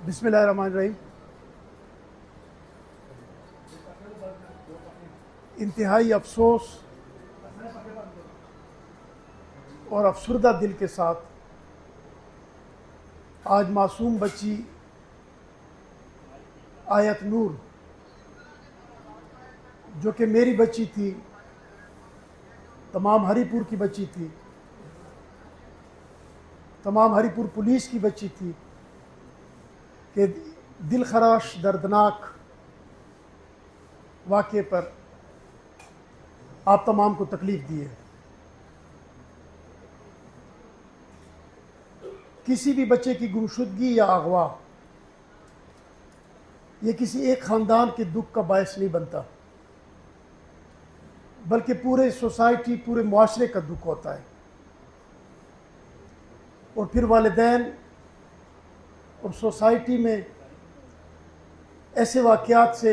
بسم اللہ الرحمن الرحیم۔ انتہائی افسوس اور افسردہ دل کے ساتھ آج معصوم بچی آیت نور، جو کہ میری بچی تھی، تمام ہری پور کی بچی تھی، تمام ہری پور پولیس کی بچی تھی، کہ دل خراش دردناک واقعے پر آپ تمام کو تکلیف دی ہے۔ کسی بھی بچے کی گمشدگی یا اغوا یہ کسی ایک خاندان کے دکھ کا باعث نہیں بنتا، بلکہ پورے سوسائٹی، پورے معاشرے کا دکھ ہوتا ہے۔ اور پھر والدین اور سوسائٹی میں ایسے واقعات سے،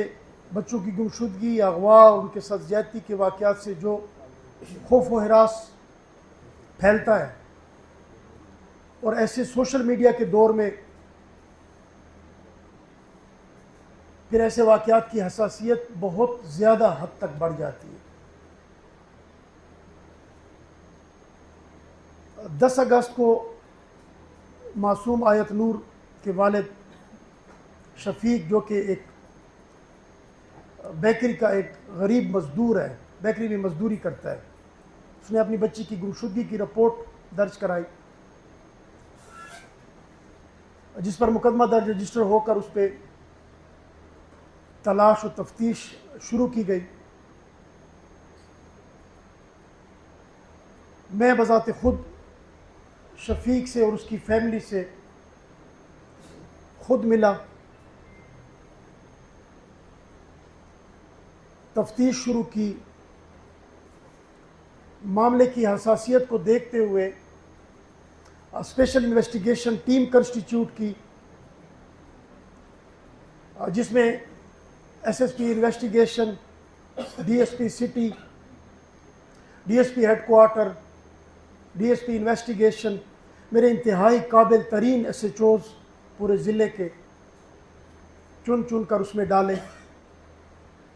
بچوں کی گمشدگی یا اغوا، ان کے ساتھ زیادتی کے واقعات سے جو خوف و ہراس پھیلتا ہے، اور ایسے سوشل میڈیا کے دور میں پھر ایسے واقعات کی حساسیت بہت زیادہ حد تک بڑھ جاتی ہے۔ 10 اگست کو معصوم آیت نور کے والد شفیق، جو کہ ایک بیکری کا ایک غریب مزدور ہے، بیکری میں مزدوری کرتا ہے، اس نے اپنی بچی کی گمشدگی کی رپورٹ درج کرائی، جس پر مقدمہ درج رجسٹر ہو کر اس پہ تلاش و تفتیش شروع کی گئی۔ میں بذات خود شفیق سے اور اس کی فیملی سے خود ملا، تفتیش شروع کی۔ معاملے کی حساسیت کو دیکھتے ہوئے اسپیشل انویسٹیگیشن ٹیم کنسٹیٹیوٹ کی، جس میں S S P investigation, D S P city, D S P headquarter, D S P investigation, میرے انتہائی قابل ترین ایس ایچ اوز پورے ضلع کے چن کر اس میں ڈالے،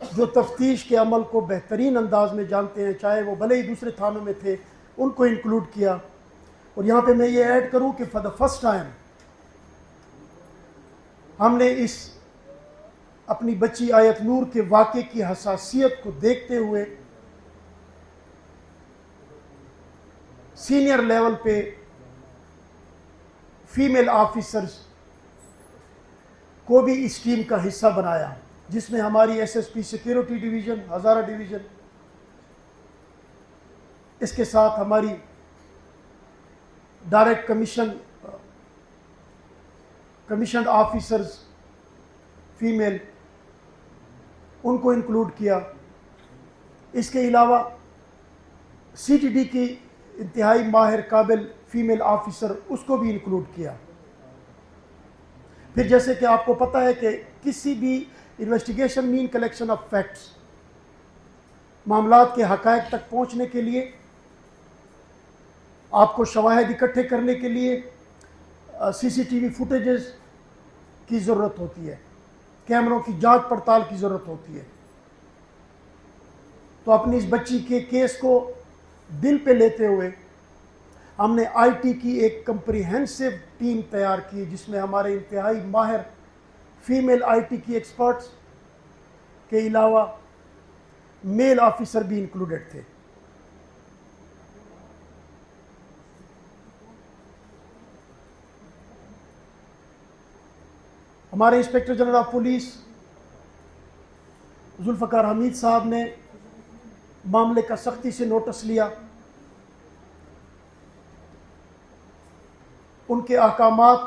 جو تفتیش کے عمل کو بہترین انداز میں جانتے ہیں، چاہے وہ بھلے ہی دوسرے تھانوں میں تھے، ان کو انکلوڈ کیا۔ اور یہاں پہ میں یہ ایڈ کروں کہ فار دا فرسٹ ٹائم ہم نے اس اپنی بچی آیت نور کے واقعے کی حساسیت کو دیکھتے ہوئے سینئر لیول پہ فیمیل آفیسرز کو بھی اس ٹیم کا حصہ بنایا، جس میں ہماری S S P security division, Hazara division, اس کے ساتھ ہماری ڈائریکٹ کمیشنڈ آفیسرز فیمیل، ان کو انکلوڈ کیا۔ اس کے علاوہ سی ٹی ڈی کی انتہائی ماہر قابل فیمیل آفیسر، اس کو بھی انکلوڈ کیا۔ پھر جیسے کہ آپ کو پتہ ہے کہ کسی بھی انویسٹیگیشن مین کلیکشن آف فیکٹس، معاملات کے حقائق تک پہنچنے کے لیے، آپ کو شواہد اکٹھے کرنے کے لیے سی سی ٹی وی فوٹیجز کی ضرورت ہوتی ہے، کیمروں کی جانچ پڑتال کی ضرورت ہوتی ہے۔ تو اپنی اس بچی کے کیس کو دل پہ لیتے ہوئے ہم نے آئی ٹی کی ایک کمپریہنسو ٹیم تیار کی، جس میں ہمارے انتہائی ماہر فیمیل آئی ٹی کی ایکسپرٹس کے علاوہ میل آفیسر بھی انکلوڈڈ تھے۔ ہمارے inspector general of police Zulfiqar Hameed صاحب نے معاملے کا سختی سے نوٹس لیا، ان کے احکامات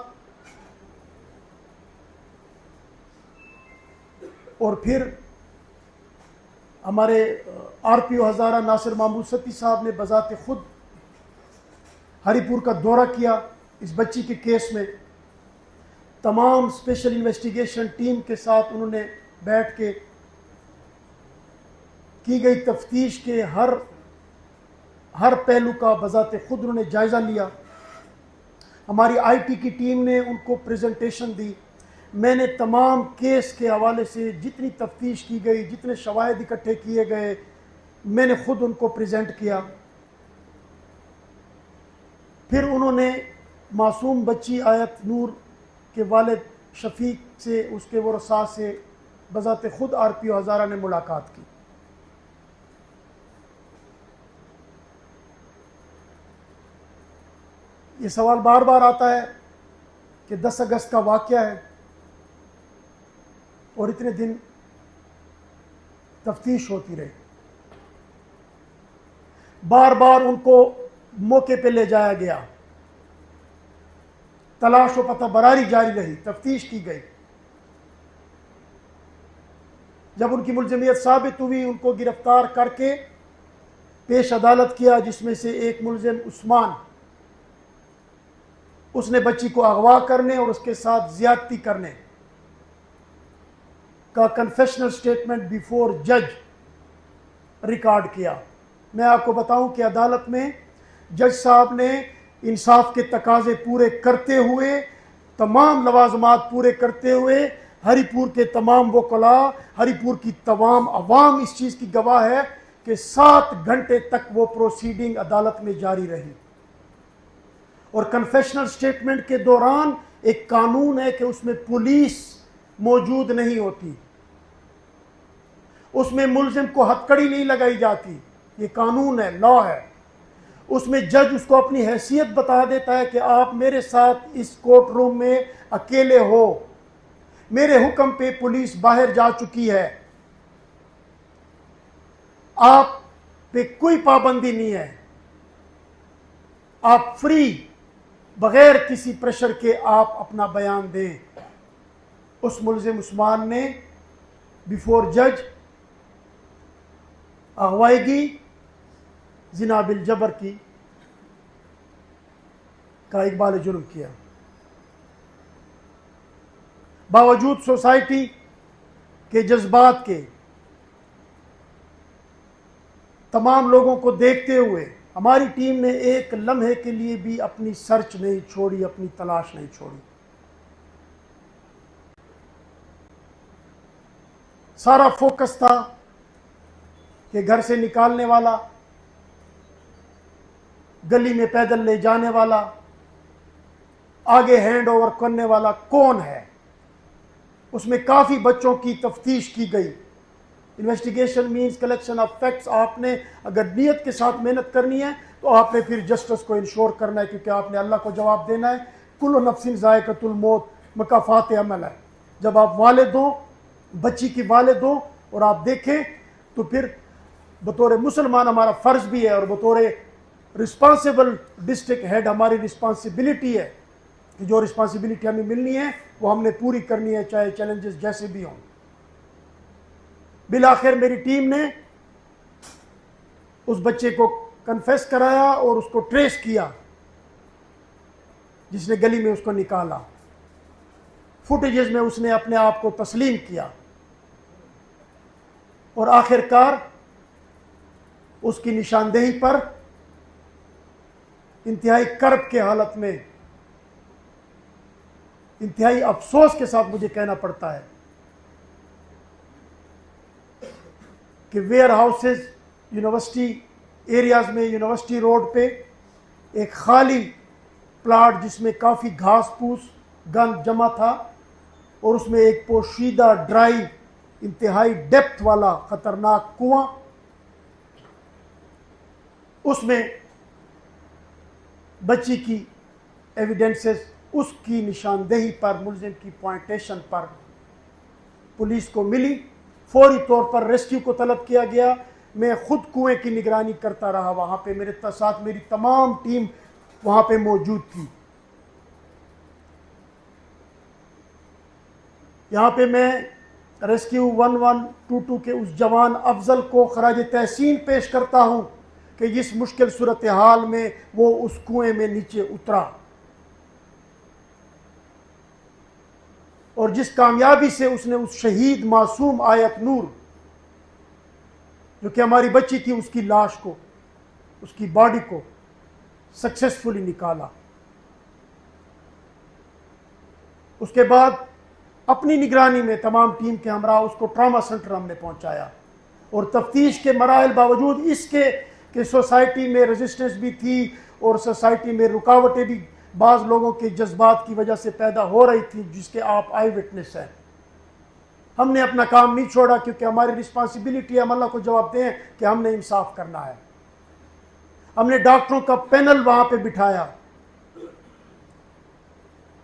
اور پھر ہمارے آر پی او ہزارہ ناصر محمود ستی صاحب نے بذات خود ہری پور کا دورہ کیا۔ اس بچی کے کیس میں تمام اسپیشل انویسٹیگیشن ٹیم کے ساتھ انہوں نے بیٹھ کے کی گئی تفتیش کے ہر پہلو کا بذات خود انہوں نے جائزہ لیا۔ ہماری آئی ٹی کی ٹیم نے ان کو پریزنٹیشن دی، میں نے تمام کیس کے حوالے سے جتنی تفتیش کی گئی، جتنے شواہد اکٹھے کیے گئے، میں نے خود ان کو پریزنٹ کیا۔ پھر انہوں نے معصوم بچی آیت نور کے والد شفیق سے، اس کے ورثاء سے بذات خود آر پی او ہزارہ نے ملاقات کی۔ یہ سوال بار بار آتا ہے کہ 10 اگست کا واقعہ ہے اور اتنے دن تفتیش ہوتی رہی، بار بار ان کو موقع پہ لے جایا گیا، تلاش و پتہ براری جاری رہی، تفتیش کی گئی۔ جب ان کی ملزمیت ثابت ہوئی، ان کو گرفتار کر کے پیش عدالت کیا، جس میں سے ایک ملزم عثمان، اس نے بچی کو اغوا کرنے اور اس کے ساتھ زیادتی کرنے کا کنفیشنل سٹیٹمنٹ بیفور جج ریکارڈ کیا۔ میں آپ کو بتاؤں کہ عدالت میں جج صاحب نے انصاف کے تقاضے پورے کرتے ہوئے، تمام لوازمات پورے کرتے ہوئے، ہری پور کے تمام وکلاء، ہری پور کی تمام عوام اس چیز کی گواہ ہے کہ 7 گھنٹے تک وہ پروسیڈنگ عدالت میں جاری رہی۔ اور کنفیشنل سٹیٹمنٹ کے دوران ایک قانون ہے کہ اس میں پولیس موجود نہیں ہوتی، اس میں ملزم کو ہتھکڑی نہیں لگائی جاتی، یہ قانون ہے، لا ہے۔ اس میں جج اس کو اپنی حیثیت بتا دیتا ہے کہ آپ میرے ساتھ اس کورٹ روم میں اکیلے ہو، میرے حکم پہ پولیس باہر جا چکی ہے، آپ پہ کوئی پابندی نہیں ہے، آپ فری بغیر کسی پریشر کے آپ اپنا بیان دیں۔ اس ملزم عثمان نے بیفور جج اغوائیگی، زنا بالجبر کی کا اقبال جرم کیا۔ باوجود سوسائٹی کے جذبات کے، تمام لوگوں کو دیکھتے ہوئے، ہماری ٹیم نے ایک لمحے کے لیے بھی اپنی سرچ نہیں چھوڑی، اپنی تلاش نہیں چھوڑی۔ سارا فوکس تھا کہ گھر سے نکالنے والا، گلی میں پیدل لے جانے والا، آگے ہینڈ اوور کرنے والا کون ہے۔ اس میں کافی بچوں کی تفتیش کی گئی۔ Investigation means collection of facts. آپ نے اگر نیت کے ساتھ محنت کرنی ہے تو آپ نے پھر جسٹس کو انشور کرنا ہے، کیونکہ آپ نے اللہ کو جواب دینا ہے۔ کل نفس ذائقۃ الموت، مکافات عمل ہے۔ جب آپ والد ہوں، بچی کی والد ہوں، اور آپ دیکھیں تو پھر بطور مسلمان ہمارا فرض بھی ہے، اور بطور رسپانسبل ڈسٹرکٹ ہیڈ ہماری رسپانسبلٹی ہے کہ جو رسپانسبلٹی ہمیں ملنی ہے وہ ہم نے پوری کرنی ہے، چاہے چیلنجز جیسے بھی ہوں۔ بالآخر میری ٹیم نے اس بچے کو کنفیس کرایا اور اس کو ٹریس کیا، جس نے گلی میں اس کو نکالا۔ فوٹیجز میں اس نے اپنے آپ کو تسلیم کیا، اور آخر کار اس کی نشاندہی پر انتہائی کرب کے حالت میں، انتہائی افسوس کے ساتھ مجھے کہنا پڑتا ہے کہ ویئر ہاؤسز یونیورسٹی ایریاز میں، یونیورسٹی روڈ پہ ایک خالی پلاٹ جس میں کافی گھاس پھوس گند جمع تھا، اور اس میں ایک پوشیدہ ڈرائی انتہائی ڈیپتھ والا خطرناک کنواں، اس میں بچی کی ایویڈنسز، اس کی نشاندہی پر، ملزم کی پوائنٹیشن پر پولیس کو ملی۔ فوری طور پر ریسکیو کو طلب کیا گیا۔ میں خود کنویں کی نگرانی کرتا رہا، وہاں پہ میرے ساتھ میری تمام ٹیم وہاں پہ موجود تھی۔ یہاں پہ میں ریسکیو 1122 کے اس جوان افضل کو خراج تحسین پیش کرتا ہوں کہ اس مشکل صورتحال میں وہ اس کنویں میں نیچے اترا، اور جس کامیابی سے اس نے اس شہید معصوم آیت نور، جو کہ ہماری بچی تھی، اس کی لاش کو، اس کی باڈی کو سکسیسفلی نکالا۔ اس کے بعد اپنی نگرانی میں تمام ٹیم کے ہمراہ اس کو ٹراما سینٹر ہم نے پہنچایا، اور تفتیش کے مراحل باوجود اس کے کہ سوسائٹی میں ریزسٹنس بھی تھی اور سوسائٹی میں رکاوٹیں بھی بعض لوگوں کے جذبات کی وجہ سے پیدا ہو رہی تھی، جس کے آپ آئی وٹنس ہیں، ہم نے اپنا کام نہیں چھوڑا، کیونکہ ہماری رسپانسبلٹی ہے ہم اللہ کو جواب دیں کہ ہم نے انصاف کرنا ہے۔ ہم نے ڈاکٹروں کا پینل وہاں پہ بٹھایا۔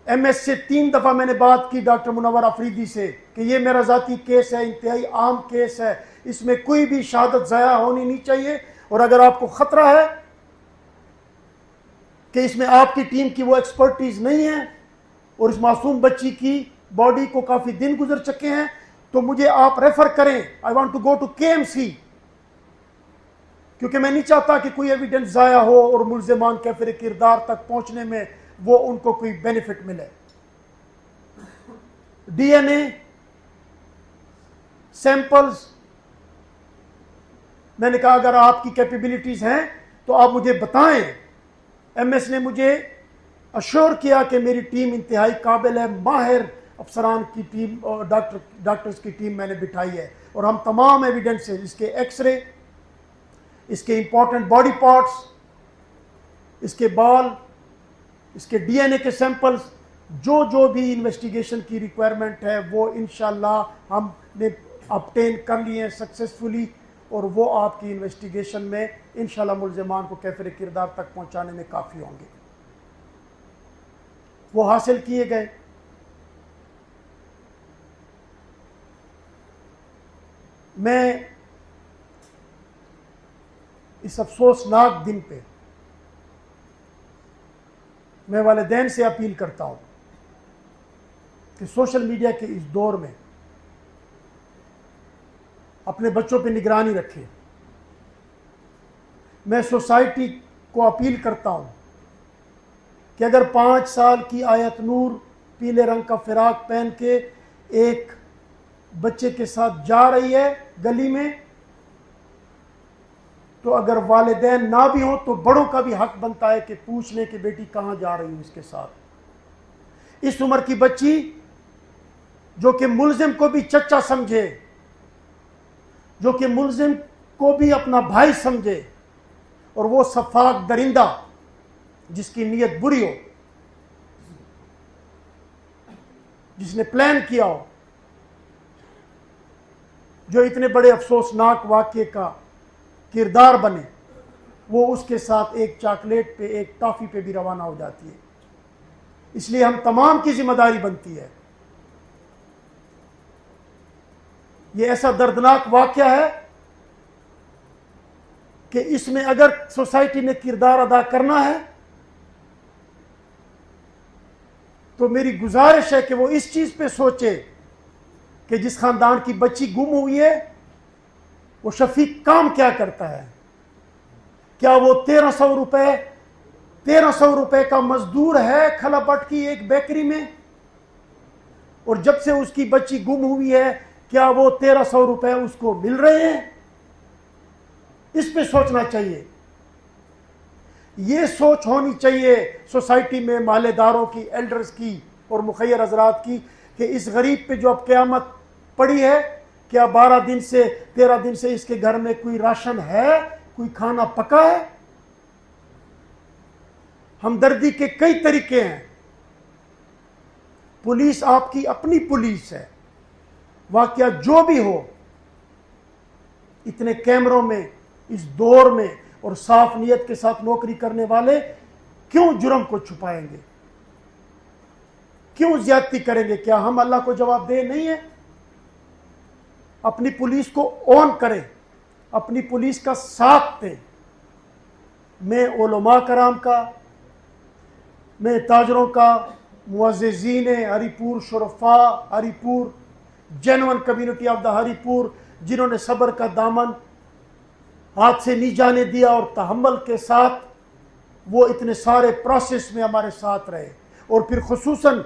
ایم ایس سے 3 دفعہ میں نے بات کی ڈاکٹر منور افریدی سے کہ یہ میرا ذاتی کیس ہے، انتہائی عام کیس ہے، اس میں کوئی بھی شہادت ضائع ہونی نہیں چاہیے، اور اگر آپ کو خطرہ ہے کہ اس میں آپ کی ٹیم کی وہ ایکسپرٹیز نہیں ہے اور اس معصوم بچی کی باڈی کو کافی دن گزر چکے ہیں، تو مجھے آپ ریفر کریں۔ I want to go to KMC، کیونکہ میں نہیں چاہتا کہ کوئی ایویڈنس ضائع ہو اور ملزمان کیفر کردار تک پہنچنے میں وہ ان کو کوئی بینیفٹ ملے۔ ڈی این اے سیمپلز، میں نے کہا اگر آپ کی کیپیبلٹیز ہیں تو آپ مجھے بتائیں۔ ایم ایس نے مجھے اشور کیا کہ میری ٹیم انتہائی قابل ہے، ماہر افسران کی ٹیم اور ڈاکٹرز کی ٹیم میں نے بٹھائی ہے، اور ہم تمام ایویڈنسز، اس کے ایکس رے، اس کے امپورٹنٹ باڈی پارٹس، اس کے بال، اس کے ڈی این اے کے سیمپلز، جو بھی انویسٹیگیشن کی ریکوائرمنٹ ہے وہ انشاءاللہ ہم نے obtain کر لیے ہیں سکسیسفلی، اور وہ آپ کی انویسٹیگیشن میں انشاءاللہ ملزمان کو کیفر کردار تک پہنچانے میں کافی ہوں گے۔ وہ حاصل کیے گئے۔ میں اس افسوسناک دن پہ میں والدین سے اپیل کرتا ہوں کہ سوشل میڈیا کے اس دور میں اپنے بچوں پہ نگرانی رکھیں۔ میں سوسائٹی کو اپیل کرتا ہوں کہ اگر 5 سال کی آیت نور پیلے رنگ کا فراق پہن کے ایک بچے کے ساتھ جا رہی ہے گلی میں، تو اگر والدین نہ بھی ہوں تو بڑوں کا بھی حق بنتا ہے کہ پوچھ لیں کہ بیٹی کہاں جا رہی ہوں اس کے ساتھ۔ اس عمر کی بچی جو کہ ملزم کو بھی چچا سمجھے، جو کہ ملزم کو بھی اپنا بھائی سمجھے، اور وہ سفاک درندہ جس کی نیت بری ہو، جس نے پلان کیا ہو، جو اتنے بڑے افسوسناک واقعے کا کردار بنے، وہ اس کے ساتھ ایک چاکلیٹ پہ، ایک ٹافی پہ بھی روانہ ہو جاتی ہے۔ اس لیے ہم تمام کی ذمہ داری بنتی ہے۔ یہ ایسا دردناک واقعہ ہے کہ اس میں اگر سوسائٹی نے کردار ادا کرنا ہے تو میری گزارش ہے کہ وہ اس چیز پہ سوچے کہ جس خاندان کی بچی گم ہوئی ہے وہ شفیق کام کیا کرتا ہے۔ کیا وہ 1300 روپے کا مزدور ہے کھلا پٹ کی ایک بیکری میں، اور جب سے اس کی بچی گم ہوئی ہے کیا وہ 1300 روپے اس کو مل رہے ہیں؟ اس پہ سوچنا چاہیے۔ یہ سوچ ہونی چاہیے سوسائٹی میں محلے داروں کی، ایلڈرز کی اور مخیر حضرات کی کہ اس غریب پہ جو اب قیامت پڑی ہے، کیا 12 دن سے 13 دن سے اس کے گھر میں کوئی راشن ہے، کوئی کھانا پکا ہے؟ ہمدردی کے کئی طریقے ہیں۔ پولیس آپ کی اپنی پولیس ہے۔ واقعہ جو بھی ہو، اتنے کیمروں میں، اس دور میں، اور صاف نیت کے ساتھ نوکری کرنے والے کیوں جرم کو چھپائیں گے؟ کیوں زیادتی کریں گے؟ کیا ہم اللہ کو جواب دہ نہیں ہیں؟ اپنی پولیس کو اون کریں، اپنی پولیس کا ساتھ دیں۔ میں علماء کرام کا، میں تاجروں کا، معززین ہری پور، شرفاء ہری پور، جینون کمیونٹی آف دا ہری پور، جنہوں نے صبر کا دامن ہاتھ سے نہیں جانے دیا اور تحمل کے ساتھ وہ اتنے سارے پروسیس میں ہمارے ساتھ رہے، اور پھر خصوصاً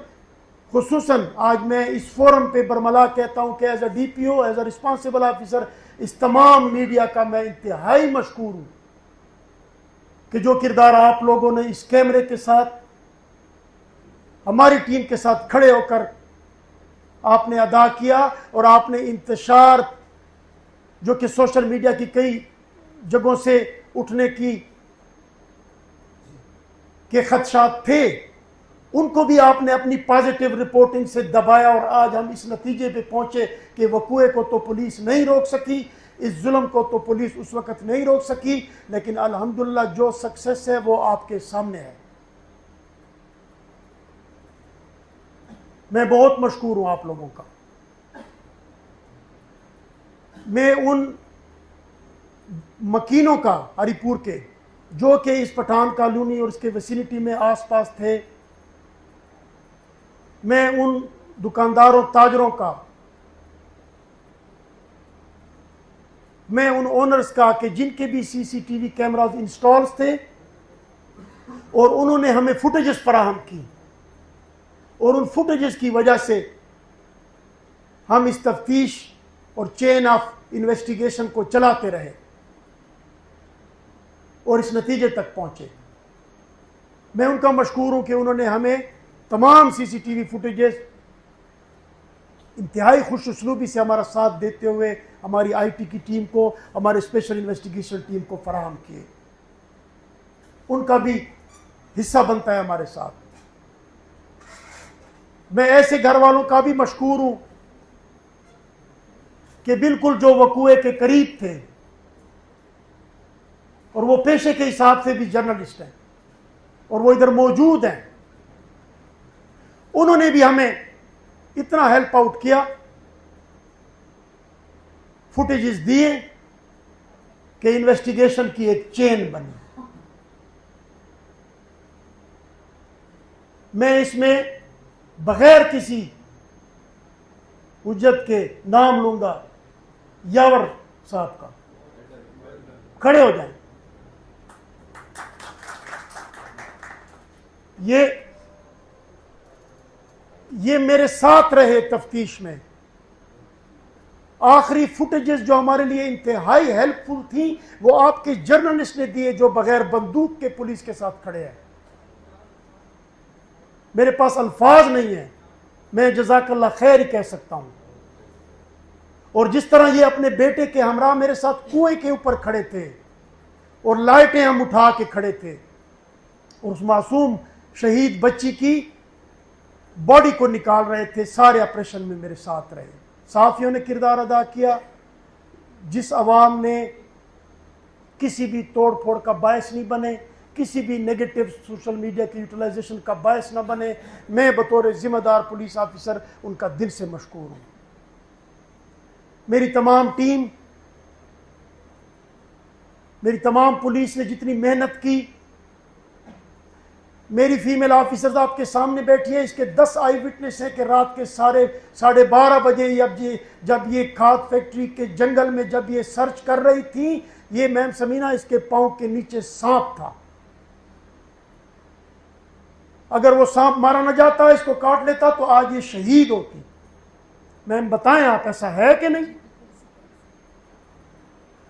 آج میں اس فورم پہ برملا کہتا ہوں کہ as a D P O, as a responsible officer, اس تمام میڈیا کا میں انتہائی مشکور ہوں کہ جو کردار آپ لوگوں نے اس کیمرے کے ساتھ ہماری ٹیم کے ساتھ کھڑے ہو کر آپ نے ادا کیا اور آپ نے انتشار جو کہ سوشل میڈیا کی کئی جگہوں سے اٹھنے کے خدشات تھے، ان کو بھی آپ نے اپنی پازیٹیو رپورٹنگ سے دبایا، اور آج ہم اس نتیجے پہ پہنچے کہ وقوعے کو تو پولیس نہیں روک سکی، اس ظلم کو تو پولیس اس وقت نہیں روک سکی، لیکن الحمدللہ جو سکسیس ہے وہ آپ کے سامنے ہے۔ میں بہت مشکور ہوں آپ لوگوں کا۔ میں ان مکینوں کا ہری پور کے جو کہ اس پٹھان کالونی اور اس کے ویسینٹی میں آس پاس تھے، میں ان دکانداروں تاجروں کا، میں ان اونرز کا کہ جن کے بھی سی سی ٹی وی کیمراز انسٹالز تھے اور انہوں نے ہمیں فوٹیجز فراہم کی، اور ان فوٹیجز کی وجہ سے ہم اس تفتیش اور چین آف انویسٹیگیشن کو چلاتے رہے اور اس نتیجے تک پہنچے۔ میں ان کا مشکور ہوں کہ انہوں نے ہمیں تمام سی سی ٹی وی فوٹیجز انتہائی خوش اسلوبی سے ہمارا ساتھ دیتے ہوئے ہماری آئی ٹی کی ٹیم کو، ہمارے اسپیشل انویسٹیگیشن ٹیم کو فراہم کیے۔ ان کا بھی حصہ بنتا ہے ہمارے ساتھ۔ میں ایسے گھر والوں کا بھی مشکور ہوں کہ بالکل جو وقوعے کے قریب تھے اور وہ پیشے کے حساب سے بھی جرنلسٹ ہیں اور وہ ادھر موجود ہیں، انہوں نے بھی ہمیں اتنا ہیلپ آؤٹ کیا، فوٹیجز دیے کہ انویسٹیگیشن کی ایک چین بنی۔ میں اس میں بغیر کسی حجت کے نام لوں گا یاور صاحب کا، کھڑے ہو جائیں۔ یہ میرے ساتھ رہے تفتیش میں۔ آخری فوٹیجز جو ہمارے لیے انتہائی ہیلپ فل تھیں وہ آپ کے جرنلسٹ نے دیے جو بغیر بندوق کے پولیس کے ساتھ کھڑے ہیں۔ میرے پاس الفاظ نہیں ہیں، میں جزاک اللہ خیر ہی کہہ سکتا ہوں۔ اور جس طرح یہ اپنے بیٹے کے ہمراہ میرے ساتھ کنویں کے اوپر کھڑے تھے اور لائٹیں ہم اٹھا کے کھڑے تھے اور اس معصوم شہید بچی کی باڈی کو نکال رہے تھے، سارے آپریشن میں میرے ساتھ رہے۔ صحافیوں نے کردار ادا کیا، جس عوام نے کسی بھی توڑ پھوڑ کا باعث نہیں بنے، کسی بھی نیگیٹو سوشل میڈیا کی یوٹیلائزیشن کا باعث نہ بنے۔ میں بطور ذمہ دار پولیس آفیسر ان کا دل سے مشکور ہوں۔ میری تمام ٹیم، میری تمام پولیس نے جتنی محنت کی، میری فیمیل آفیسرز آپ کے سامنے بیٹھی ہیں، اس کے 10 آئی وٹنس ہیں کہ رات کے 12:30 بجے جب یہ کھاد فیکٹری کے جنگل میں جب یہ سرچ کر رہی تھی، یہ میم سمینہ اس کے پاؤں کے نیچے سانپ تھا۔ اگر وہ سانپ مارا نہ جاتا، اس کو کاٹ لیتا تو آج یہ شہید ہوتی۔ میم بتائیں آپ ایسا ہے کہ نہیں؟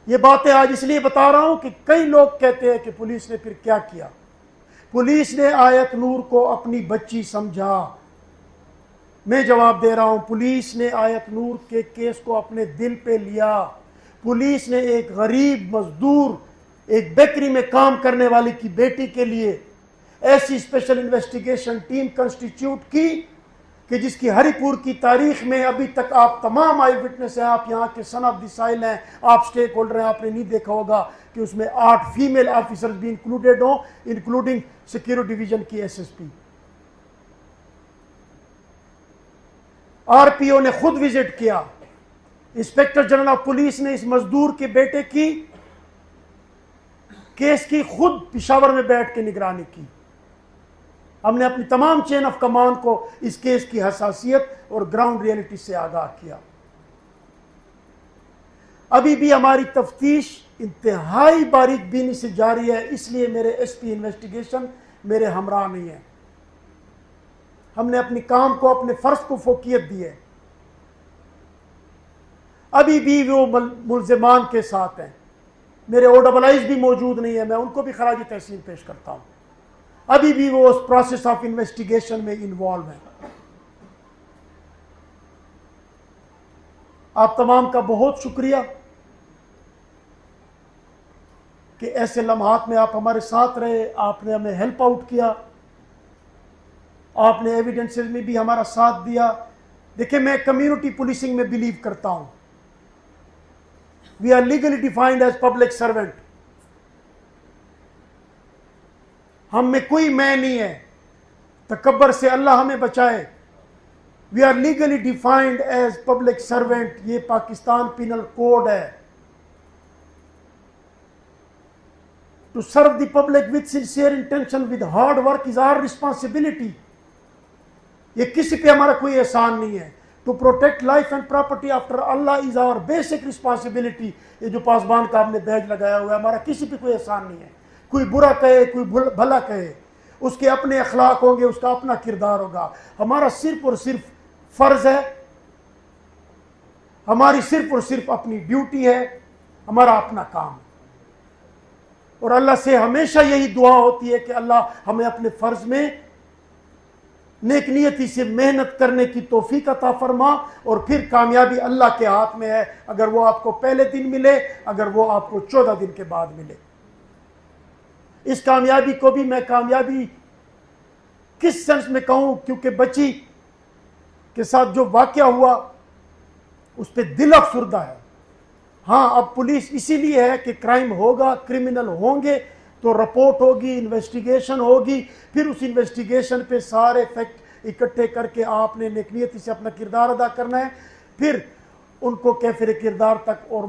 یہ باتیں آج اس لیے بتا رہا ہوں کہ کئی لوگ کہتے ہیں کہ پولیس نے پھر کیا کیا۔ پولیس نے آیت نور کو اپنی بچی سمجھا۔ میں جواب دے رہا ہوں، پولیس نے آیت نور کے کیس کو اپنے دل پہ لیا۔ پولیس نے ایک غریب مزدور، ایک بیکری میں کام کرنے والی کی بیٹی کے لیے ایسی اسپیشل انویسٹیگیشن ٹیم کنسٹیٹیوٹ کی کہ جس کی ہری پور کی تاریخ میں ابھی تک آپ تمام آئی وٹنس ہیں، آپ یہاں کے سن آف دی سائل ہیں، آپ سٹیک ہولڈر ہیں، آپ نے نہیں دیکھا ہوگا کہ اس میں 8 فیمیل آفیسر بھی انکلوڈیڈ ہوں، انکلوڈنگ سیکیورٹی ڈویژن کی S S P. R P O نے خود وزٹ کیا، انسپیکٹر جنرل آف پولیس نے اس مزدور کے بیٹے کی کیس کی خود پشاور میں بیٹھ کے نگرانی کی۔ ہم نے اپنی تمام چین آف کمانڈ کو اس کیس کی حساسیت اور گراؤنڈ ریئلٹی سے آگاہ کیا۔ ابھی بھی ہماری تفتیش انتہائی باریک بینی سے جاری ہے، اس لیے میرے ایس پی انویسٹیگیشن میرے ہمراہ نہیں ہے۔ ہم نے اپنی کام کو، اپنے فرض کو فوقیت دی ہے۔ ابھی بھی وہ ملزمان کے ساتھ ہیں، میرے OIIs بھی موجود نہیں ہیں، میں ان کو بھی خراج تحسین پیش کرتا ہوں۔ ابھی بھی وہ اس پروسیس آف انویسٹیگیشن میں انوالو ہیں۔ آپ تمام کا بہت شکریہ کہ ایسے لمحات میں آپ ہمارے ساتھ رہے، آپ نے ہمیں ہیلپ آؤٹ کیا، آپ نے ایویڈنسز میں بھی ہمارا ساتھ دیا۔ دیکھیں، میں کمیونٹی پولیسنگ میں بلیو کرتا ہوں۔ We are legally defined as public servant. ہم میں کوئی میں نہیں ہے، تکبر سے اللہ ہمیں بچائے۔ We are legally defined as public servant, یہ پاکستان پینل کوڈ ہے۔ To serve the public with sincere intention with hard work is our responsibility. یہ کسی پہ ہمارا کوئی احسان نہیں ہے۔ To protect life and property after Allah is our basic responsibility. یہ جو پاسبان کا ہم نے بیج لگایا ہوا ہے، ہمارا کسی پہ کوئی احسان نہیں ہے۔ کوئی برا کہے، کوئی بھلا کہے، اس کے اپنے اخلاق ہوں گے، اس کا اپنا کردار ہوگا۔ ہمارا صرف اور صرف فرض ہے، ہماری صرف اور صرف اپنی ڈیوٹی ہے، ہمارا اپنا کام ہے۔ اور اللہ سے ہمیشہ یہی دعا ہوتی ہے کہ اللہ ہمیں اپنے فرض میں نیک نیتی سے محنت کرنے کی توفیق عطا فرما، اور پھر کامیابی اللہ کے ہاتھ میں ہے، اگر وہ آپ کو پہلے دن ملے، اگر وہ آپ کو 14 دن کے بعد ملے۔ اس کامیابی کو بھی میں کامیابی کس سینس میں کہوں، کیونکہ بچی کے ساتھ جو واقعہ ہوا اس پہ دل افسردہ ہے۔ ہاں، اب پولیس اسی لیے ہے کہ کرائم ہوگا، کرمنل ہوں گے تو رپورٹ ہوگی، انویسٹیگیشن ہوگی، پھر اس انویسٹیگیشن پہ سارے فیکٹ اکٹھے کر کے آپ نے نیک نیتی سے اپنا کردار ادا کرنا ہے، پھر ان کو کیفر کردار تک اور